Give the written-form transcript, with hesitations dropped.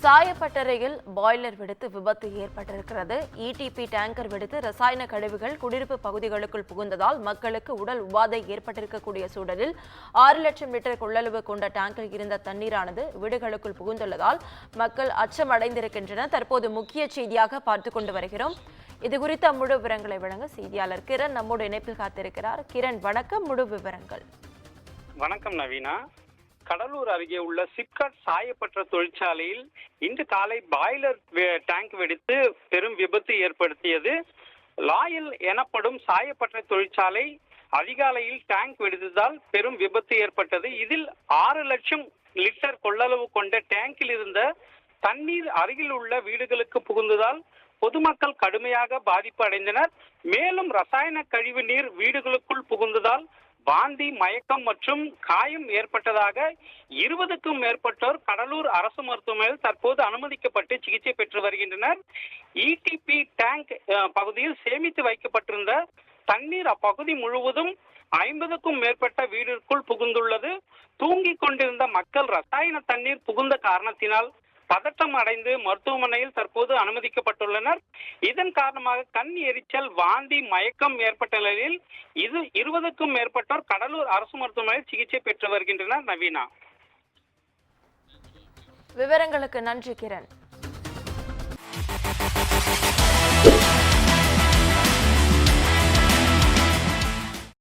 சாயப்பட்டறையில் boiler வெடித்து விபத்து ஏற்பட்டிருக்கிறது. இடிபி டேங்கர் வெடித்து ரசாயன கழிவுகள் குடியிருப்பு பகுதிகளுக்குள் புகுந்ததால் மக்களுக்கு உடல் உபாதை ஏற்பட்டிருக்கக்கூடிய சூழலில் 6 லட்சம் லிட்டர் கொள்ளளவு கொண்ட டேங்கில் இருந்த தண்ணீரானது வீடுகளுக்குள் புகுந்துள்ளதால் மக்கள் அச்சமடைந்திருக்கின்றனர். தற்போது முக்கிய செய்தியாக பார்த்துக் கொண்டு வருகிறோம். இதுகுறித்த முழு விவரங்களை வழங்க செய்தியாளர் கிரண் நம்மோடு இணைப்பில் காத்திருக்கிறார். கிரண், வணக்கம். முழு விவரங்கள். வணக்கம் நவீனா. கடலூர் அருகே உள்ள சிப்காட் சாயப்பட்டறை தொழிற்சாலையில் இன்று காலை பாய்லர் டேங்க் வெடித்து பெரும் விபத்து ஏற்படுத்தியது. லாயல் எனப்படும் சாயப்பட்டறை தொழிற்சாலை அதிகாலையில் டேங்க் வெடித்ததால் பெரும் விபத்து ஏற்பட்டது. இதில் 6 லட்சம் லிட்டர் கொள்ளளவு கொண்ட டேங்கில் இருந்த தண்ணீர் அருகில் உள்ள வீடுகளுக்கு புகுந்ததால் பொதுமக்கள் கடுமையாக பாதிப்பு அடைந்தனர். மேலும் ரசாயன கழிவு நீர் வீடுகளுக்குள் புகுந்ததால் வாந்தி, மயக்கம் மற்றும் காயம் ஏற்பட்டதாக 20க்கும் மேற்பட்டோர் கடலூர் அரசு மருத்துவமனையில் தற்போது அனுமதிக்கப்பட்டு சிகிச்சை பெற்று வருகின்றனர். இடிபி டேங்க் பகுதியில் சேமித்து வைக்கப்பட்டிருந்த தண்ணீர் அப்பகுதி முழுவதும் 50க்கும் மேற்பட்ட வீடுக்குள் புகுந்துள்ளது. தூங்கிக் கொண்டிருந்த மக்கள் ரசாயன தண்ணீர் புகுந்த காரணத்தினால் பதட்டம் அடைந்து மருத்துவமனையில் தற்போது அனுமதிக்கப்பட்டுள்ளனர். இதன் காரணமாக கண் எரிச்சல், வாந்தி, மயக்கம் ஏற்பட்ட நிலையில் 20க்கும் மேற்பட்டோர் கடலூர் அரசு மருத்துவமனையில் சிகிச்சை பெற்று வருகின்றனர். நவீனா, விவரங்களுக்கு நன்றி கிரண்.